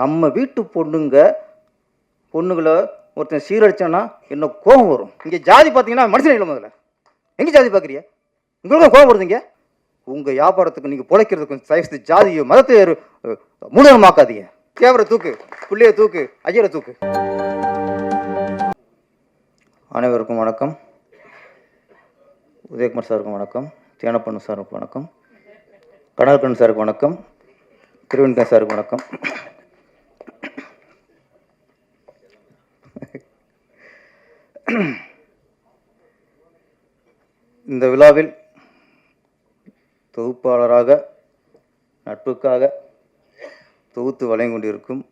நம்ம வீட்டு பொண்ணுங்களை ஒருத்தன் சீரழிச்சான்னா என்ன கோபம் வரும். இங்கே ஜாதி பார்த்தீங்கன்னா மனுஷன் இல்லை. முதல்ல எங்கே ஜாதி பார்க்குறீங்க? உங்களுக்கு கோபம் வருதுங்க. உங்கள் வியாபாரத்துக்கு நீங்கள் பிழைக்கிறதுக்கு தயவுசெய்து ஜாதியோ மதத்தை மூலமாக்காதீங்க. கேவரை தூக்கு, புள்ளைய தூக்கு, ஐயரை தூக்கு. அனைவருக்கும் வணக்கம். உதயகுமார் சாருக்கு வணக்கம், தேனப்பண்ணு சாருக்கு வணக்கம், கனகக்கண்ணன் சாருக்கு வணக்கம், திருவெண்கன் சாருக்கு வணக்கம். இந்த விழாவில் தொகுப்பாளராக நட்புக்காக தொகுத்து வழங்கி கொண்டிருக்கும்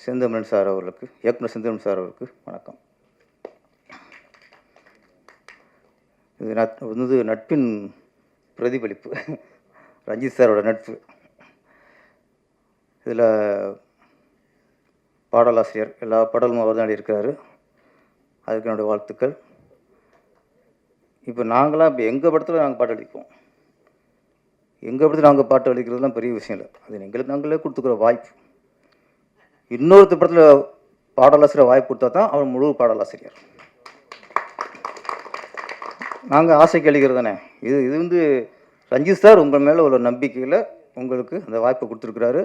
செந்தமிழன் சார் அவர்களுக்கு, இயக்குனர் செந்தமிழன் சார் அவர்களுக்கு வணக்கம். இது நட்பின் பிரதிபலிப்பு, ரஞ்சித் சாரோட நட்பு. இதில் பாடலாசிரியர், எல்லா பாடலும் அவர் தான் இருக்கிறாரு, அதுக்கு என்னுடைய வாழ்த்துக்கள். இப்போ நாங்களாம் இப்போ எங்கள் படத்தில் நாங்கள் பாட்டு அடிப்போம். எங்கள் படத்தில் நாங்கள் பாட்டு அடிக்கிறதுலாம் பெரிய விஷயம் இல்லை, அது எங்களுக்கு நாங்களே கொடுத்துக்கிற வாய்ப்பு. இன்னொருத்த படத்தில் பாடலாசிரியர் வாய்ப்பு கொடுத்தா தான் அவர் முழு பாடலாசிரியர். நாங்கள் ஆசைக்கு அளிக்கிறது தானே. இது ரஞ்சித் சார் உங்கள் மேலே உள்ள நம்பிக்கையில் உங்களுக்கு அந்த வாய்ப்பை கொடுத்துருக்குறாரு.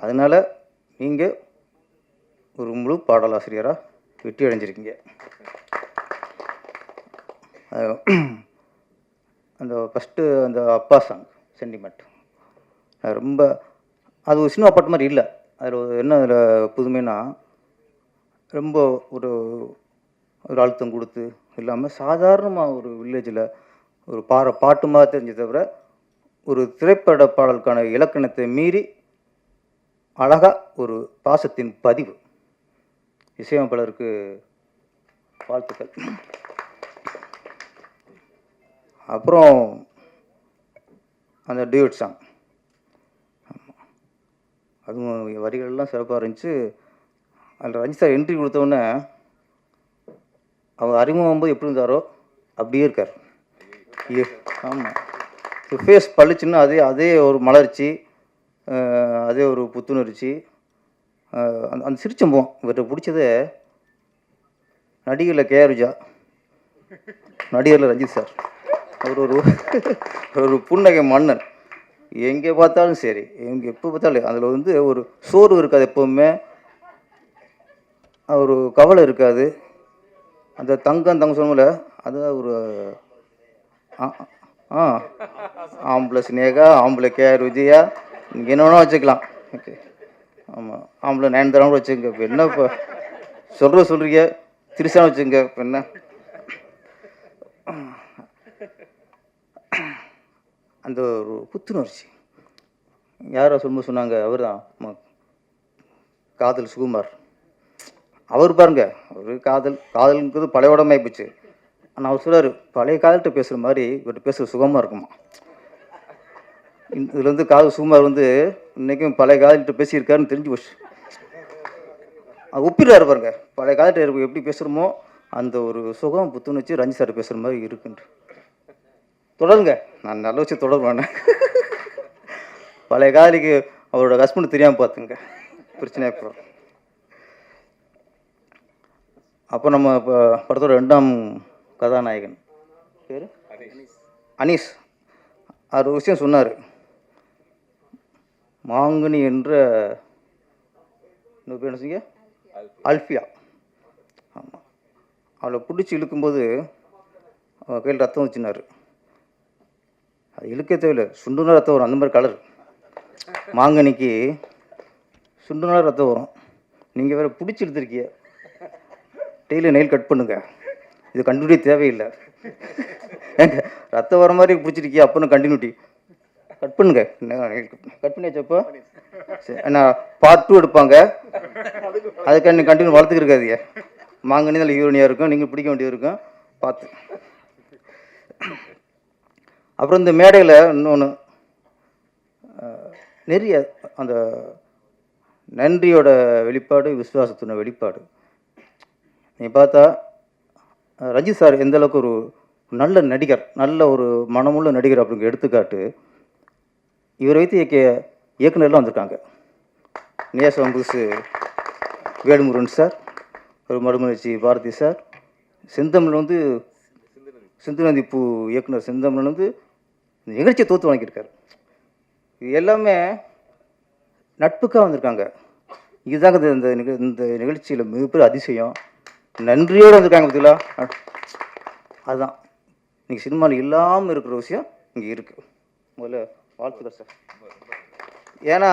அதனால் நீங்கள் ஒரு முழு பாடலாசிரியராக வெற்றி அடைஞ்சிருக்கீங்க. அந்த ஃபஸ்ட்டு அந்த அப்பா சாங் சென்டிமெண்ட் ரொம்ப, அது ஒரு சினிமா பாட்டு மாதிரி இல்லை. அதில் என்ன அதில் புதுமைனா, ரொம்ப ஒரு அழுத்தம் கொடுத்து இல்லாமல் சாதாரணமாக ஒரு வில்லேஜில் ஒரு பாட்டு மாதிரி தெரிஞ்ச தவிர ஒரு திரைப்பட பாடலுக்கான இலக்கணத்தை மீறி அழகாக ஒரு பாசத்தின் பதிவு. இசையமைப்பாளருக்கு வாழ்த்துக்கள். அப்புறம் அந்த டியூட் சாங், அதுவும் வரிகள்லாம் சிறப்பாக இருந்துச்சு. அதில் ரஞ்சித் சார் என்ட்ரி கொடுத்தோடனே அவர் அறிமுகம்போது எப்படி இருந்தாரோ அப்படியே இருக்கார். ஆமாம், ஃபேஸ் பழிச்சுன்னா அதே ஒரு மலர்ச்சி, அதே ஒரு புத்துணர்ச்சி. அந்த சிரிச்சம்போம் இவர்கிட்ட பிடிச்சதே நடிகரில் கேஆர்விஜா, நடிகரில் ரஞ்சித் சார். அவர் ஒரு புன்னகை மன்னன். எங்கே பார்த்தாலும் சரி, எங்கே எப்போ பார்த்தாலும் அதில் ஒரு சோர்வு இருக்காது, எப்போவுமே ஒரு கவலை இருக்காது. அந்த தங்கம் சொன்னல அது ஒரு ஆம்பளை சினேகா, ஆம்பளை கேஆர் விஜயா, நீங்கள் என்ன வேணால் வச்சுக்கலாம். ஓகே, ஆமாம், ஆம்பளை நயன்தாரா கூட வச்சுங்க. இப்போ என்ன இப்போ சொல்கிறீங்க, திருசான வச்சுங்க. இப்போ என்ன அந்த ஒரு புத்துணர்ச்சி. யாரோ சொன்னாங்க, அவர் தான் காதல் சுகுமார். அவர் பாருங்க, அவர் காதல்ங்கிறது பழைய உடம்பு ஆயிப்போச்சு. ஆனால் அவர் சொல்கிறார், பழைய காதல்கிட்ட பேசுகிற மாதிரி இவர்கிட்ட பேசுகிற சுகமாக இருக்குமா. இதில் காதல் சுகுமார் இன்றைக்கும் பழைய காதல்கிட்ட பேசியிருக்காருன்னு தெரிஞ்சு போச்சு. ஒப்பிடுறாரு பாருங்க, பழைய காதல்கிட்ட எப்படி பேசுகிறோமோ அந்த ஒரு சுகம் புத்துணர்ச்சி ரஞ்சித் சார் பேசுகிற மாதிரி இருக்குன்ட்டு. தொடருங்க, நான் நல்ல வச்சு தொடருவேன். பழைய காதலிக்கு அவரோட ஹஸ்பண்ட் தெரியாமல் பார்த்துங்க, பிரச்சனை இப்போ. அப்போ நம்ம இப்போ படத்தோட 2ஆம் கதாநாயகன் பேர் அனீஸ். அவர் ஒரு விஷயம் சொன்னார், மாங்கனி என்ற இன்னொரு பேர் என்ன சொன்னீங்க, அல்ஃபியா. ஆமாம், அவளை பிடிச்சி இழுக்கும்போது அவள் கையில் ரத்தம் வச்சுனார். அது இழுக்க தேவையில்லை, சுண்டுனா ரத்தம் வரும். அந்த மாதிரி கலர் மாங்கனிக்கு சுண்டுனா ரத்தம் வரும். நீங்கள் வேறு பிடிச்சி எடுத்துருக்கீங்க, டெய்லி நெயில் கட் பண்ணுங்க. இது கண்டினியூட்டி தேவையில்லை. ஏங்க ரத்தம் வர மாதிரி பிடிச்சிருக்கியா, அப்போன்னு கண்டினியூட்டி கட் பண்ணுங்க. கட் பண்ணியாச்சப்போ சரி, நான் பார்ட் 2 எடுப்பாங்க, அதுக்கு நீங்கள் கண்டினியூ வளர்த்துக்கு இருக்காதீங்க. மாங்கனி தான் ஹீரோனியாக இருக்கும், நீங்கள் பிடிக்க வேண்டியது இருக்கும், பார்த்து. அப்புறம் இந்த மேடையில் இன்னொன்று நிறைய அந்த நன்றியோட வெளிப்பாடு, விசுவாசத்தின வெளிப்பாடு. நீ பார்த்தா ரஞ்சித் சார் எந்த அளவுக்கு ஒரு நல்ல நடிகர், நல்ல ஒரு மனமுள்ள நடிகர் அப்படிங்கிற எடுத்துக்காட்டு. இவரை வைத்து இயக்குனர்லாம் வந்திருக்காங்க. நேசம் புதுசு வேலுமுருகன் சார், ஒரு மறுமலர்ச்சி பாரதி சார், செந்தமிழ் வந்து சிந்து நதி பூ இயக்குனர் செந்தமிழன் வந்து நிகழ்ச்சியை தோற்று வாங்கியிருக்காரு. இது எல்லாமே நட்புக்காக வந்திருக்காங்க. இதுதாங்க இந்த இந்த நிகழ்ச்சியில் மிகப்பெரிய அதிசயம். நன்றியோடு வந்திருக்காங்க பார்த்தீங்களா, அதுதான் இன்றைக்கி சினிமாவில் இல்லாமல் இருக்கிற விஷயம் இங்கே இருக்குது. முதல்ல வாழ்த்துக்கள் சார். ஏன்னா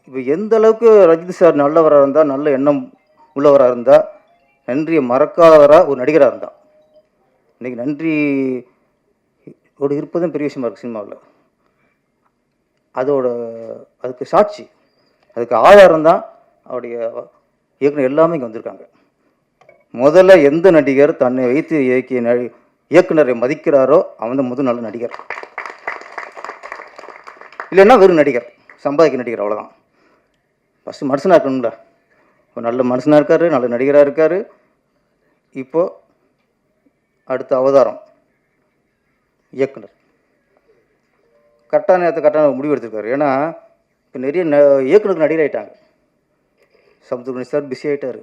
இப்போ எந்த அளவுக்கு ரஜினி சார் நல்லவராக இருந்தால், நல்ல எண்ணம் உள்ளவராக இருந்தால், நன்றியை மறக்காதவராக ஒரு நடிகராக இருந்தால், இன்றைக்கி நன்றியோடு இருப்பதும் பெரிய விஷயமா இருக்குது சினிமாவில். அதுக்கு சாட்சி, அதுக்கு ஆதாரம் தான் அவருடைய இயக்குனர் எல்லாமே இங்கே வந்திருக்காங்க. முதல்ல எந்த நடிகர் தன்னை வைத்து இயக்கிய இயக்குனரை மதிக்கிறாரோ அவன் தான் முதல் நல்ல நடிகர். இல்லைன்னா வெறும் நடிகர், சம்பாதிக்க நடிகர், அவ்வளோதான். ஃபஸ்ட்டு மனுஷனாக இருக்கணும்ல. இப்போ நல்ல மனுஷனாக இருக்கார், நல்ல நடிகராக இருக்கார். இப்போது அடுத்த அவதாரம் இயக்குனர். கரெக்டான நேரத்தை கரெக்டான முடிவு எடுத்திருக்காரு. ஏன்னா இப்போ நிறைய இயக்குனருக்கு நடிகர் ஆகிட்டாங்க. சமுத்திரகனி சார் பிஸி ஆகிட்டார்.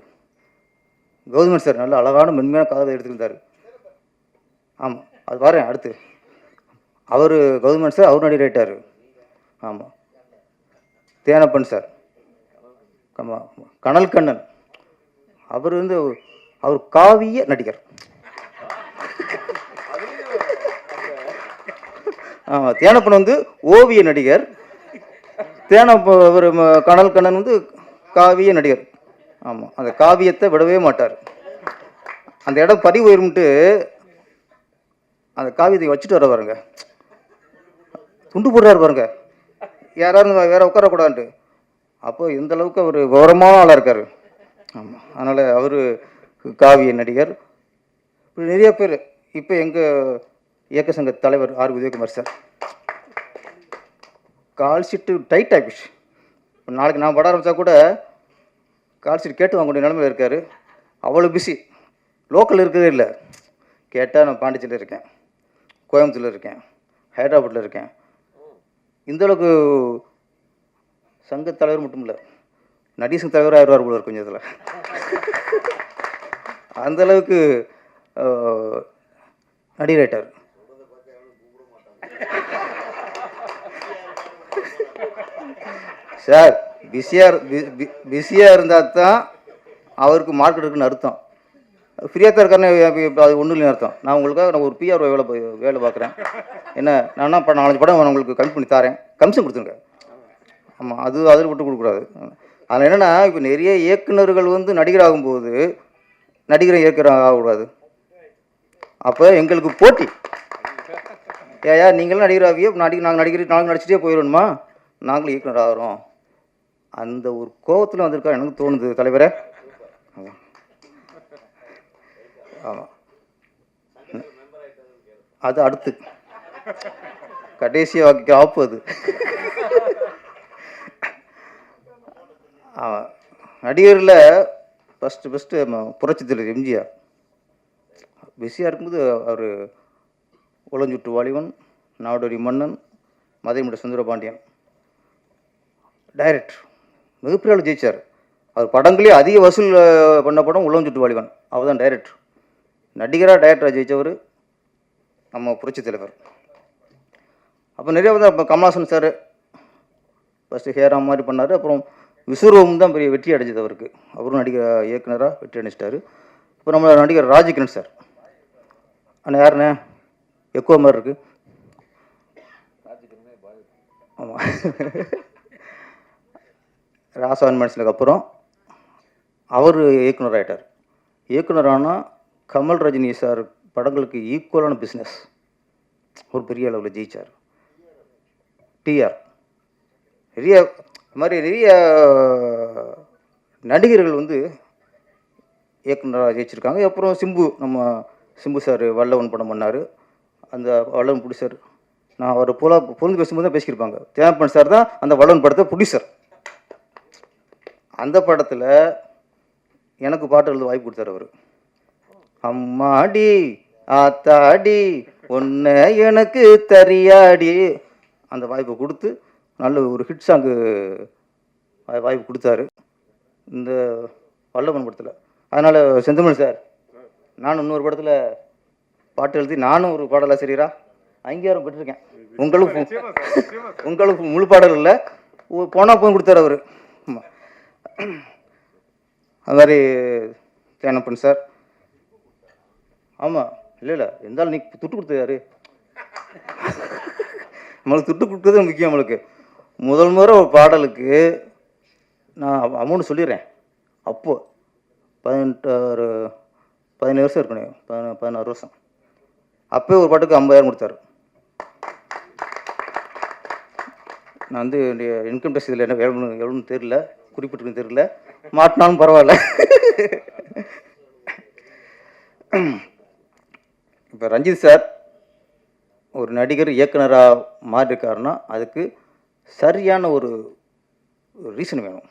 கௌதமன் சார் நல்ல அழகான மென்மையான காதலை எடுத்துக்கிட்டார். ஆமாம், அது வரேன் அடுத்து. அவர் கௌதமன் சார் அவர் நடிகர் ஆகிட்டார். ஆமாம், தேனப்பன் சார், கனல் கண்ணன், அவர் வந்து அவர் காவிய நடிகர். ஆமாம், தேனப்பன் வந்து ஓவிய நடிகர், அவர் கனல் கண்ணன் வந்து காவிய நடிகர். ஆமாம், அந்த காவியத்தை விடவே மாட்டார். அந்த இடம் பதிவு உயர்ந்துட்டு அந்த காவியத்தை வச்சுட்டு வர பாருங்க, துண்டு போடுறாரு பாருங்க, யாராவது வேற உட்காரக்கூடாதுன்ட்டு. அப்போ எந்த அளவுக்கு அவர் கௌரவமான ஆளாக இருக்கார். ஆமாம், அதனால் அவர் காவிய நடிகர். இப்படி நிறைய பேர். இப்போ எங்கள் இயக்க சங்க தலைவர் R Udhayakumar sir call sheet tight ஆகிடுச்சு. நாளைக்கு நான் பட ஆரம்பித்தா கூட கால் ஷீட் கேட்டு வாங்கக்கூடிய நிலைமையில் இருக்கார். அவ்வளோ பிஸி. லோக்கல் இருக்கிறதே இல்லை. கேட்டால் நான் பாண்டிச்சேரியில் இருக்கேன், கோயம்புத்தூரில் இருக்கேன், ஹைதராபாத்தில் இருக்கேன். இந்தளவுக்கு சங்க தலைவர் மட்டும் இல்லை, நடிகர் தலைவராக ஆயிடுவார் போல இருக்கு கொஞ்சம் இதில். அந்தளவுக்கு நடிகராயிட்டார். சார் பிஸியாக இருந்தால் தான் அவருக்கு மார்க்கெட் இருக்குன்னு அர்த்தம். ஃப்ரீயாக தான் இருக்காருன்னு அது ஒன்றும் இல்லைன்னு அர்த்தம். நான் உங்களுக்காக நான் ஒரு பிஆர் வேலை பார்க்குறேன். என்ன நான் என்ன 4 படம் நான் உங்களுக்கு கம்மி பண்ணி தரேன், கமிஷன் கொடுத்துருங்க. ஆமாம், அதில் விட்டு கொடுக்கூடாது. அதில் என்னென்னா இப்போ நிறைய இயக்குநர்கள் வந்து நடிகராகும்போது நடிகரை இயக்குனர் ஆகக்கூடாது. அப்போ எங்களுக்கு போட்டி. ஏயா நீங்களும் நடிகராகியோ நாங்கள் நடிச்சுட்டே போயிடணுமா, நாங்களும் இயக்குனர் ஆகிறோம். அந்த ஒரு கோபத்தில் வந்திருக்கா எனக்கு தோணுது தலைவரே. ஆமாம், அது அடுத்து கடைசியாக வாக்கி ஆப்பு அது. ஆமாம், நடிகரில் ஃபஸ்ட்டு புரட்சி தலைவர் எம்ஜிஆர் பிஸியாக இருக்கும்போது அவர் உளஞ்சுட்டு வாலிபன், நாடோடி மன்னன், மதுரைமுட சுந்தரபாண்டியன் டைரக்டர் மிகப்பெரிய ஆள் ஜெயிச்சார். அவர் படங்களே அதிக வசூல் பண்ண படம் உளஞ்சுட்டு வாலிபன். அவர் தான் டைரக்டர். நடிகராக டைரக்டராக ஜெயித்தவர் நம்ம புரட்சி தலைவர். அப்போ நிறைய வந்து அப்போ கமல்ஹாசன் சார் ஃபஸ்ட்டு ஹேராம் மாதிரி பண்ணார். அப்புறம் விஸ்வரூபம் தான் பெரிய வெற்றி அடைஞ்சது அவருக்கு. அவரும் நடிகர் இயக்குனராக வெற்றி அடைஞ்சிட்டார். இப்போ நம்ம நடிகர் ராஜகிரண் சார். ஆனால் யாருண்ணே எக்கோ மாதிரி இருக்குது. ஆமாம், ராசான் மனுஷனுக்கு அப்புறம் அவர் இயக்குனர் ஆகிட்டார். இயக்குனர் ஆனால் கமல் ரஜினி சார் படங்களுக்கு ஈக்குவலான பிஸ்னஸ் ஒரு பெரிய அளவில் ஜெயித்தார். டிஆர் நிறைய நடிகர்கள் வந்து இயக்குனராக ஜெயிச்சிருக்காங்க. அப்புறம் சிம்பு சார் வல்லவன் படம் பண்ணார். அந்த வல்லவன் ப்ரொடியூசர் நான் அவர் பொருந்து பேசும்போது தான் பேசியிருப்பாங்க. தேனப்பன் சார் தான் அந்த வல்லவன் படத்தை ப்ரொடியூசர். அந்த படத்தில் எனக்கு பாட்டு எழுத வாய்ப்பு கொடுத்தார் அவர். அம்மாடி ஆத்தாடி ஒன்றை எனக்கு தரியாடி அந்த வாய்ப்பை கொடுத்து நல்ல ஒரு ஹிட் சாங்கு வாய்ப்பு கொடுத்தாரு இந்த வல்லவன் படத்தில். அதனால் செந்தமிழ் சார், நானும் இன்னொரு படத்தில் பாட்டு எழுதி நானும் ஒரு பாடலாசிரியராக அங்கீகாரம் பெற்றிருக்கேன். உங்களுக்கு முழு பாடல் இல்லை, போனால் போய் கொடுத்தாரு அவர். ஆமாம், அது மாதிரி தேனப்பன் சார். ஆமாம், இல்லை இருந்தாலும் நீ துட்டு கொடுத்தாரு. நம்மளுக்கு துட்டு கொடுத்தது முக்கியம். நம்மளுக்கு முதல் முறை ஒரு பாடலுக்கு நான் அமௌண்ட் சொல்லிடுறேன். அப்போது 17 வருஷம் இருக்கணும், 16 வருஷம். அப்போயே ஒரு பாட்டுக்கு 50,000 கொடுத்தாரு. நான் வந்து இன்கம் டேக்ஸ் இதில் என்ன எவ்வளோன்னு தெரியல, குறிப்பிட்டிருக்குன்னு தெரியல, மாட்டினாலும் பரவாயில்ல. இப்போ ரஞ்சித் சார் ஒரு நடிகர் இயக்குனராக மாறியிருக்காருன்னா அதுக்கு சரியான ஒரு ரீசன் வேணும்,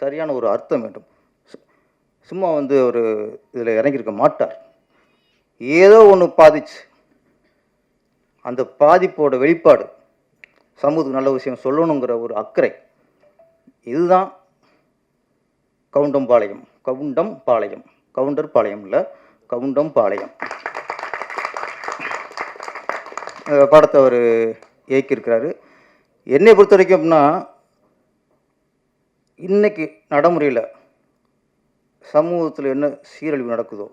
சரியான ஒரு அர்த்தம் வேண்டும். சும்மா வந்து ஒரு இதில் இறங்கியிருக்க மாட்டார். ஏதோ ஒன்று பாதிச்சு, அந்த பாதிப்போட வெளிப்பாடு சமூகத்துக்கு நல்ல விஷயம் சொல்லணுங்கிற ஒரு அக்கறை, இதுதான் கவுண்டம்பாளையம். கவுண்டர் பாளையம் இல்லை, கவுண்டம்பாளையம். படத்தை அவர் இயக்கியிருக்கிறாரு. என்னை பொறுத்த வரைக்கும் அப்படின்னா, இன்றைக்கி நடைமுறையில் சமூகத்தில் என்ன சீரழிவு நடக்குதோ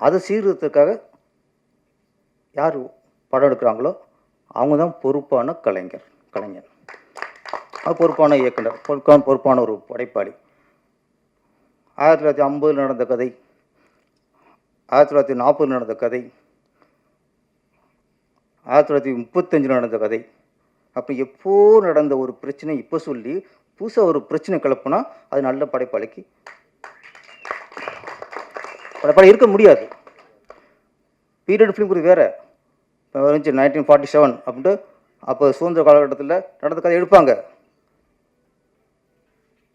அதை சீர்திருத்தத்துக்காக யார் படம் எடுக்கிறாங்களோ அவங்க தான் பொறுப்பான கலைஞர். அது பொறுப்பான இயக்குனர், பொறுப்பான ஒரு படைப்பாளி. 1950 நடந்த கதை, 1940 நடந்த கதை, 1935 நடந்த கதை. அப்போ எப்போ நடந்த ஒரு பிரச்சனை இப்போ சொல்லி புதுசாக ஒரு பிரச்சனை கிளப்புனா அது நல்ல படைப்பாளிக்கு படைப்பாளி இருக்க முடியாது. பீரியட் ஃபிலிம் வேறு. இப்போ வந்துச்சு 1947 அப்படின்ட்டு, அப்போ சுதந்திர காலகட்டத்தில் நடந்த கதை எடுப்பாங்க.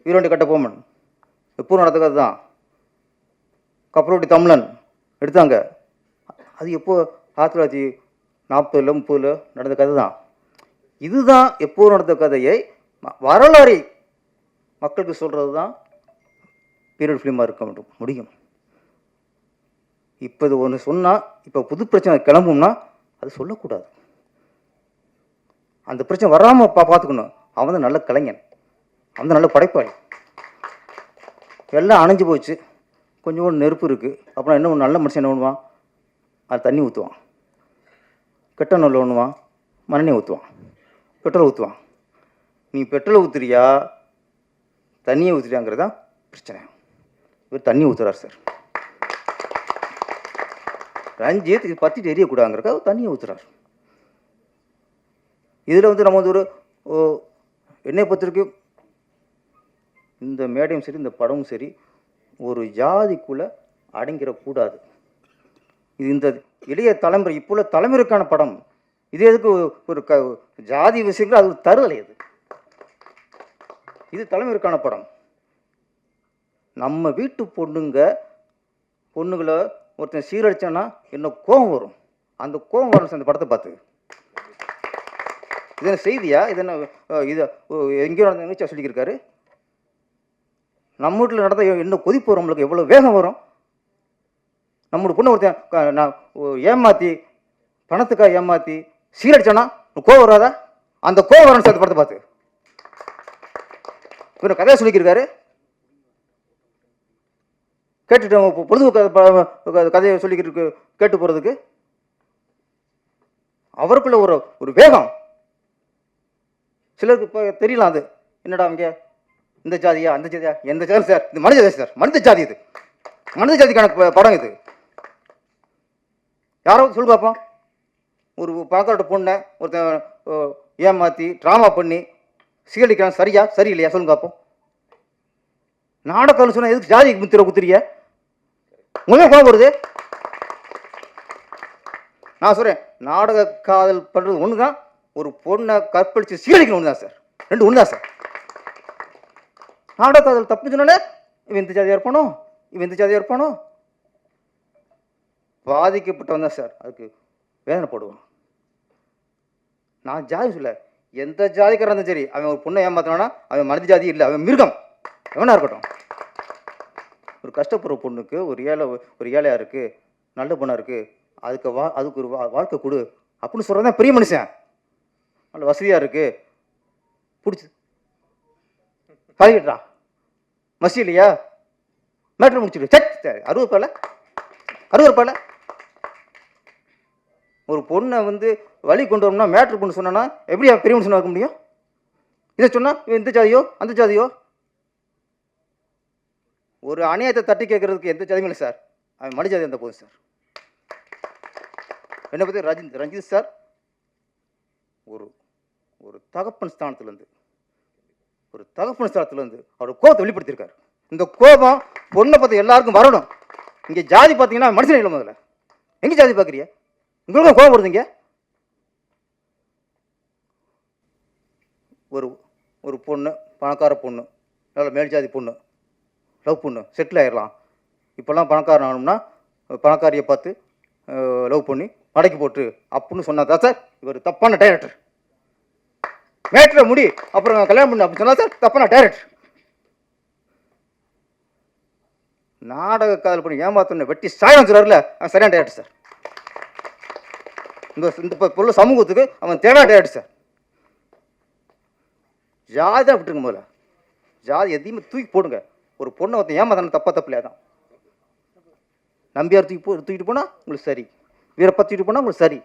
வீரண்டி கட்டபொம்மன் எப்போ நடந்த கதை தான். கப்பலோட்டி தமிழன் எடுத்தாங்க, அது எப்போ 1940, 30 நடந்த கதை தான். இதுதான் எப்போ நடந்த கதையை வரலாறை மக்களுக்கு சொல்கிறது தான் பீரியட் ஃபிலிமாக இருக்க முடியும். இப்போ இது ஒன்று சொன்னால், இப்போ புது பிரச்சனை கிளம்பும்னா அது சொல்லக்கூடாது. அந்த பிரச்சனை வராமல் பார்த்துக்கணும். அவன் தான் நல்ல கலைஞன், அவன் தான் நல்ல படைப்பாளி. எல்லாம் அணைஞ்சு போச்சு, கொஞ்சம் நெருப்பு இருக்குது. அப்புறம் என்ன நல்ல மனுஷன் என்ன பண்ணுவான், அது தண்ணி ஊற்றுவான். கெட்ட நல்ல ஒன்றுவான், மண்ணெண்ணெய் ஊற்றுவான், பெட்ரோல் ஊற்றுவான். நீ பெட்ரோல் ஊற்றுறியா தண்ணியை ஊற்றுறியாங்கிறது தான் பிரச்சனை. இவர் தண்ணி ஊற்றுறார் சார். ரஞ்சித் இது பற்றிட்டு எரியக்கூடாதுங்கிறக்காக தண்ணியை ஊற்றுறார். இதில் வந்து நம்ம வந்து ஒரு என்னை பொறுத்தவரைக்கும் இந்த மேடையும் சரி இந்த படமும் சரி ஒரு ஜாதிக்குள்ளே அடங்கிடக்கூடாது. இது இந்த இளைய தலைமுறை இப்போ உள்ள தலைமுறைக்கான படம். இது எதுக்கு ஒரு ஜாதி விஷயங்கள் அது தருதலை. இது தலைமுறைக்கான படம். நம்ம வீட்டு பொண்ணுங்களை ஒருத்தன் சீரழிச்சான்னா என்ன கோபம் வரும், அந்த கோபம் வரும் அந்த படத்தை பார்த்து. இது என்ன செய்தியா, இது என்ன இது எங்கேயோ நடந்த நிகழ்ச்சியாக சொல்லியிருக்காரு. நம்ம வீட்டில் நடந்த என்ன கொதிப்பு வரும், நம்மளுக்கு எவ்வளோ வேகம் வரும். நம்மளோட பொண்ணு ஒருத்தன் நான் ஏமாற்றி பணத்துக்காக ஏமாற்றி சீரடிச்சானா கோவம் வராதா, அந்த கோவம் வரணும் சார் படத்தை பார்த்து. இவர் கதையை சொல்லிக்கிருக்காரு, கேட்டுட்டு பொழுது கதையை சொல்லிக்கிட்டு கேட்டு போகிறதுக்கு அவருக்குள்ள ஒரு வேகம் சிலருக்கு இப்போ தெரியலாம். அது என்னடா அவங்க இந்த ஜாதியா அந்த ஜாதியா, எந்த ஜாதி சார், இது மனித ஜாதி சார், மனித ஜாதி, இது மனித ஜாதிக்கான படம். இது யாராவது சொல்லு பார்ப்போம். ஒரு பார்க்கற பொண்ணை ஒருத்தன் ஏமாற்றி ட்ராமா பண்ணி சீரழிக்கிறான், சரியா சரியில்லையா சொல்லுங்க பார்ப்போம். நாடகம் சொன்னால் எதுக்கு ஜாதி முத்திர குத்துறிய, உங்களுக்கு கோபம் வருது. நான் சொல்கிறேன், நாடக காதல் பண்ணுறது ஒன்று தான், ஒரு பொண்ணை கற்பழித்து சீரழிக்கணும் ஒன்று தான் சார், ரெண்டு ஒன்று தான் சார். நாடக காதல் தப்புன்னு சொன்னாலே இவன் இந்த ஜாதியாக இருப்பானோ, இவன் இந்த ஜாதியாக இருப்பானோ, பாதிக்கப்பட்டவன் தான் சார் அதுக்கு வேதனைப்படுவான். நான் ஜாதி சொல்ல, எந்த ஜாதிக்காரன் இருந்தாலும் சரி, அவன் ஒரு பொண்ணை ஏமாத்தினானா அவன் மனித ஜாதி இல்லை, அவன் மிருகம், எவனா இருக்கட்டும். ஒரு கஷ்டப்படுற பொண்ணுக்கு ஒரு ஏழையாக இருக்குது, நல்ல பொண்ணாக இருக்குது, அதுக்கு ஒரு வாழ்க்கை கொடு அப்படின்னு சொல்கிறது தான் பெரிய மனுஷன். நல்ல வசதியாக இருக்குது, பிடிச்சி காய்கட்டா மசி இல்லையா, மேட்ரு முடிச்சுடு, சட் 60 ரூபாயில் ஒரு பொண்ணை வழி கொண்டு வரணும்னா மேட்ரு பொண்ணு சொன்னா எப்படி பெரிய மனுஷனாக இருக்க முடியும்? இதை சொன்னால் இந்த ஜாதியோ அந்த ஜாதியோ. ஒரு அநியாயத்தை தட்டி கேட்கறதுக்கு எந்த ஜாதியும் இல்லை சார், அவன் மனு ஜாதி இருந்தால் போதும் சார். என்னை பற்றி ரஞ்சித் சார் ஒரு தகப்பன் ஸ்தானத்துலேருந்து அவரோட கோபத்தை வெளிப்படுத்தியிருக்காரு. இந்த கோபம் பொண்ணை பார்த்து எல்லாருக்கும் வரணும். இங்கே ஜாதி பார்த்தீங்கன்னா மனுஷன் இல்லை. முதல்ல எங்கே ஜாதி பார்க்குறியா? உங்களுக்கு கோபம் வருதுங்க. ஒரு பொண்ணு, பணக்கார பொண்ணு, நல்ல மேல் ஜாதி பொண்ணு, லவ் பொண்ணு, செட்டில் ஆகிடலாம். இப்போல்லாம் பணக்காரன் ஆகணும்னா பணக்காரியை பார்த்து லவ் பண்ணி மடக்கி போட்டு அப்படின்னு சொன்னா தான் சார் இவர் தப்பான டைரக்டர். மேட்ரை முடி அப்புறம் கல்யாணம் பண்ணு அப்படின்னு சொன்னா சார் தப்பான டைரக்டர். நாடக காதல் பண்ணி ஏமாத்தன வெட்டி சாயம் சொல்றாருல, அவன் சரியான டைரக்டர் சார். இந்த பொருள சமூகத்துக்கு அவன் தேவையான டைரக்டர் சார். ஜாதி தான் விட்டுருங்க. முதல்ல ஜாதி எதையுமே தூக்கி போடுங்க. ஒரு பொண்ணை ஒருத்தன் ஏமாத்தான தப்பில்லையா தான். நம்பியார் தூக்கிட்டு போனால் உங்களுக்கு சரி, வீரப்பா தூக்கிட்டு போனால் உங்களுக்கு சரி.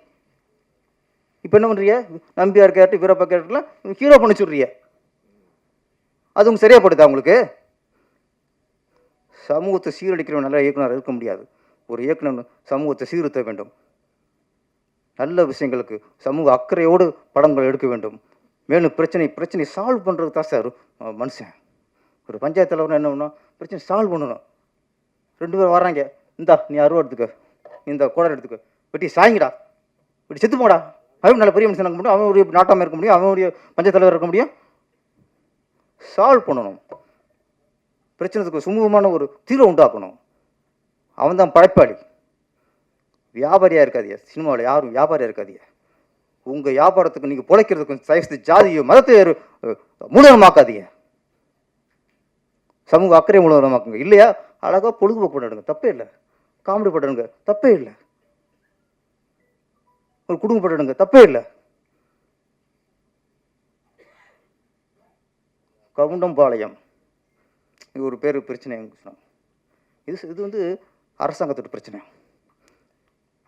இப்போ என்ன பண்ணுறிய? நம்பியார் கேரக்டர், வீரப்பா கேரக்டர்லாம் ஹீரோ பண்ணி சொல்றிய. அது உங்களுக்கு சரியாக படுதா? உங்களுக்கு சமூகத்தை சீரழிக்கிற நல்ல இயக்குனர் இருக்க முடியாது. ஒரு இயக்குனர் சமூகத்தை சீர்திருத்த வேண்டும். நல்ல விஷயங்களுக்கு சமூக அக்கறையோடு படங்கள் எடுக்க வேண்டும். மேலும் பிரச்சனை சால்வ் பண்ணுறது தான் சார் மனுஷன். ஒரு பஞ்சாயத்து தலைவர் என்ன பண்ணணும்? பிரச்சனை சால்வ் பண்ணணும். 2 பேர் வர்றாங்க, இந்தா நீ 60 எடுத்துக்க, இந்த கோடை எடுத்துக்க, வெட்டி சாய்ங்கடா, வெட்டி செத்து போடா. அவன் நல்ல பெரிய மனுஷன் இருக்க முடியும், அவன் ஒரு நாட்டாமல் இருக்க முடியும், அவனுடைய பஞ்சாயத்து தலைவர் இருக்க முடியும். சால்வ் பண்ணணும். பிரச்சனைக்கு சுமூகமான ஒரு தீர்வை உண்டாக்கணும். அவன் தான் படைப்பாளி. வியாபாரியாக இருக்காதியா. சினிமாவில் யாரும் வியாபாரியாக இருக்காதியா. உங்கள் வியாபாரத்துக்கு நீங்கள் பிழைக்கிறதுக்கு சைஸ் ஜாதியோ மதத்தை மூலமாக்காதீங்க. சமூக அக்கறை மூலமாக்குங்க. இல்லையா அழகாக பொழுதுபோக்கு பண்ணிடுங்க, தப்பே இல்லை. காமெடி பண்ணிடுங்க, தப்பே இல்லை. ஒரு குடும்பம் பண்ணிடுங்க, தப்பே இல்லை. கவுண்டம்பாளையம் இது ஒரு பேர் பிரச்சனை. இது அரசாங்கத்தோட பிரச்சனை.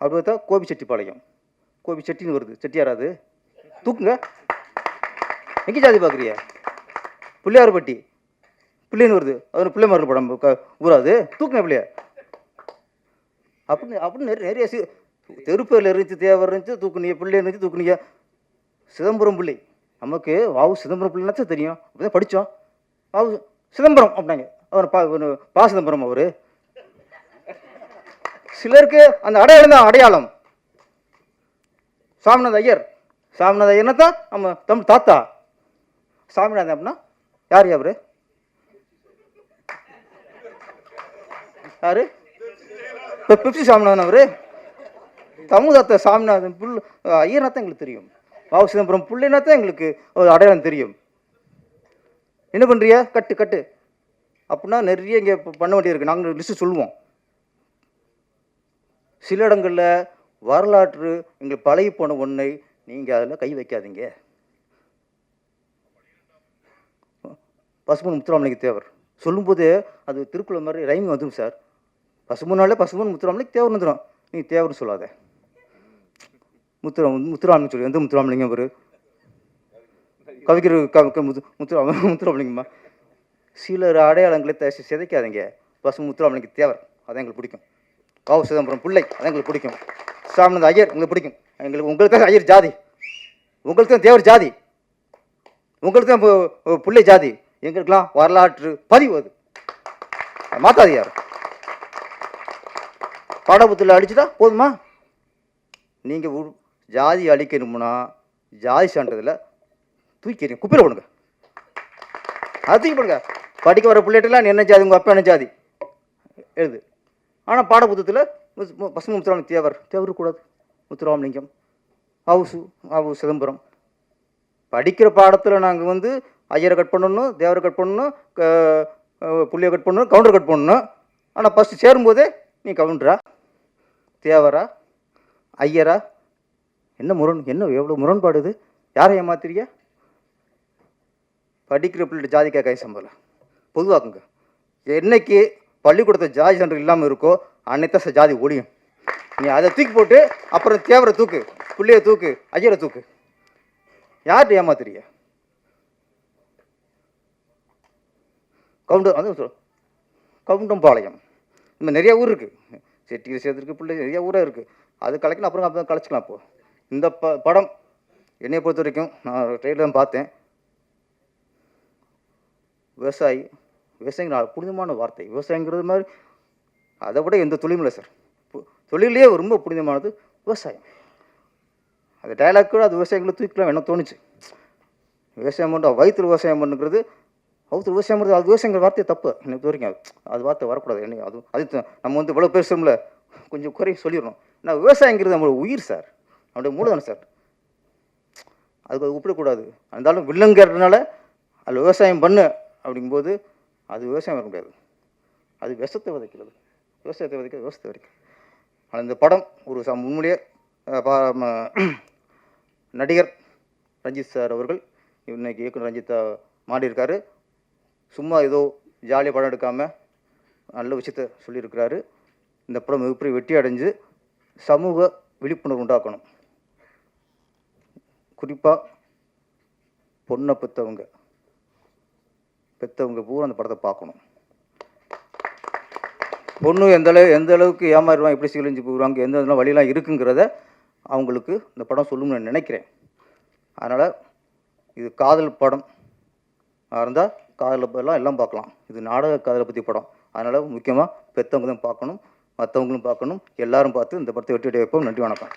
அப்படி பார்த்தா கோபிச்செட்டிப்பாளையம், கோபிச்செட்டின்னு வருது, செட்டியாராது தூக்குங்க. எங்கே ஜாதி பார்க்குறிய? பிள்ளையார்பட்டி பிள்ளைன்னு வருது, அது பிள்ளைமார்கள் படம் ஊராது, தூக்குங்க பிள்ளையா அப்படின்னு நிறைய தெருப்பேரில் இருந்துச்சு, தேவர் இருந்துச்சு, தூக்குனிய பிள்ளை இருந்துச்சு, தூக்குனிய சிதம்பரம் பிள்ளை. நமக்கு வாவு சிதம்பரம் பிள்ளைனாச்சும் தெரியும், அப்படிதான் படித்தோம். வாவு சிதம்பரம் அப்படின்னாங்க, அவர் பா சிதம்பரம். அவர் சிலருக்கு அந்த அடையாளம் தான் அடையாளம். சாமிநாத ஐயர்னா தான் நம்ம தமிழ் தாத்தா. சாமிநாதன் அப்படின்னா யார்? அவரு யாரு? பெப்சி சாமிநாதன். அவரு தமிழ் தாத்தா. சாமிநாதன் ஐயர்னா தான் எங்களுக்கு தெரியும். வாவு சிதம்பரம் பிள்ளைனா தான் எங்களுக்கு ஒரு அடையாளம் தெரியும். என்ன பண்ணுறிய? கட்டு அப்படின்னா நிறைய இங்கே பண்ண வேண்டியிருக்கு. நாங்கள் லிஸ்ட்டு சொல்லுவோம். சில இடங்களில் வரலாற்று எங்களுக்கு பழகி போன ஒன்றை நீங்கள் அதில் கை வைக்காதீங்க. பசுமன் முத்துராமலிங்க தேவர் சொல்லும்போது அது திருக்குறள் மாதிரி ரைமிங் வந்துடும் சார். பசுமனாலே பசுமன் முத்துராமலிங்க தேவர் வந்துடும். நீ தேவர்னு சொல்லாத, முத்துராமலிங்க சொல்லி. எந்த முத்துராமலிங்கம்? ஒரு கவிஞர் முத்துராமலிங்கம்மா. சிலர் அடையாளங்களை சிதைக்காதீங்க. பசுமன் முத்துராமலிங்க தேவர் அதான் எங்களுக்கு பிடிக்கும். வாவு சிதம்பரம் பிள்ளை அதான் எங்களுக்கு பிடிக்கும். சாமிநாத ஐயர் எங்களுக்கு பிடிக்கும். உங்களுக்கு தான் ஐயர் ஜாதி, உங்களுக்கு தான் தேவர் ஜாதி, உங்களுக்கு தான் பிள்ளை ஜாதி. எங்களுக்கெல்லாம் வரலாற்று பதிவு அது மாத்தாது. யார் பாடப்புத்தில் அடிச்சுட்டா போதுமா? நீங்கள் ஜாதி அழிக்கணும்னா ஜாதி சான்றதில் தூக்கி குப்பையில் போடுங்க. அது தூக்கி போடுங்க. படிக்க வர பிள்ளைகிட்டலாம் என்ன ஜாதி, உங்கள் அப்பா என்ன ஜாதி எழுது. ஆனால் பாடப்புத்தகத்தில் பசுமன் முத்துராமலிங்க தேவர் கூடாது. முத்துராமலிங்கம், வாவு சிதம்பரம், படிக்கிற பாடத்தில் நாங்கள் வந்து ஐயரை கட் பண்ணணும், தேவரை கட் பண்ணணும், புள்ளியை கட் பண்ணணும், கவுண்டர் கட் பண்ணணும். ஆனால் ஃபஸ்ட்டு சேரும்போதே நீ கவுண்டரா, தேவரா, ஐயரா, என்ன எவ்வளோ முரண்பாடு இது? யாரை ஏமாத்துறிய? படிக்கிற பிள்ளை ஜாதி கேட்க சம்பளம் பொதுவாக்குங்க. என்னைக்கு பள்ளிக்கூடத்தை ஜாதி சென்டர் இல்லாமல் இருக்கோ அன்னைத்தான் ஜாதி ஒழியும். நீ அதை தூக்கி போட்டு அப்புறம் தேவரை தூக்கு, பிள்ளைய தூக்கு, ஐயரை தூக்கு. யார்கிட்ட ஏமாத்துறிய? கவுண்டம்பாளையம் இந்த நிறைய ஊர் இருக்குது, செட்டியில் சேர்த்துருக்கு, பிள்ளை நிறைய ஊராக இருக்குது. அது கலைக்கணும், அப்புறம் கலைச்சிக்கலாம். இப்போது இந்த படம் என்னை பொறுத்த வரைக்கும் நான் ட்ரெயிலர் பார்த்தேன். விவசாயிங்க புனிதமான வார்த்தை. விவசாயங்கிறது மாதிரி அதை விட எந்த தொழிலும் இல்லை சார். தொழிலே ரொம்ப புனிதமானது விவசாயம். அந்த டைலாக் கூட அது விவசாயிகளை தூக்கலாம் என்ன தோணுச்சு. விவசாயம் பண்ணுற வயிற்றுல விவசாயம் பண்ணுங்கிறது, வகுத்து விவசாயம் பண்ணுறது, அது விவசாயங்கிற வார்த்தையை தப்பு எனக்கு வரைக்கும். அது வார்த்தை வரக்கூடாது. என்ன அது நம்ம வந்து இவ்வளோ பேசுகிறோம்ல, கொஞ்சம் குறை சொல்லிடணும். ஆனால் விவசாயங்கிறது நம்மளோட உயிர் சார், நம்மளுடைய மூலதனம் சார். அதுக்கு அது ஒப்பிடக்கூடாது. இருந்தாலும் வில்லங்கிறதுனால அது விவசாயம் பண்ணு அப்படிங்கும்போது அது விவசாயம் வர முடியாது. அது விஷத்தை விதைக்கிறது. விவசாயத்தை விதைக்கிறது. ஆனால் இந்த படம் ஒரு உண்மையிலேயே நடிகர் ரஞ்சித் சார் அவர்கள் இன்னைக்கு இயக்குனர் ரஞ்சித்தா மாடியிருக்காரு. சும்மா ஏதோ ஜாலியாக படம் எடுக்காமல் நல்ல விஷயத்த சொல்லியிருக்கிறாரு. இந்த படம் மிகப்பெரிய வெற்றி அடைஞ்சு சமூக விழிப்புணர்வு உண்டாக்கணும். குறிப்பாக பொண்ணை பெற்றவங்க பூரா அந்த படத்தை பார்க்கணும். பொண்ணு எந்த அளவுக்கு ஏமாறுவாங்க, எப்படி சிகிழிஞ்சு போடுவாங்க, எந்த வழியெல்லாம் இருக்குங்கிறத அவங்களுக்கு இந்த படம் சொல்லணும்னு நான் நினைக்கிறேன். அதனால் இது காதல் படம் இருந்தால் காதல் எல்லாம் பார்க்கலாம். இது நாடக காதலை பற்றி படம். அதனால் முக்கியமாக பெற்றவங்க தான் பார்க்கணும், மற்றவங்களும் பார்க்கணும். எல்லாரும் பார்த்து இந்த படத்தை வெற்றி அடைய வைப்போம். நன்றி, வணக்கம்.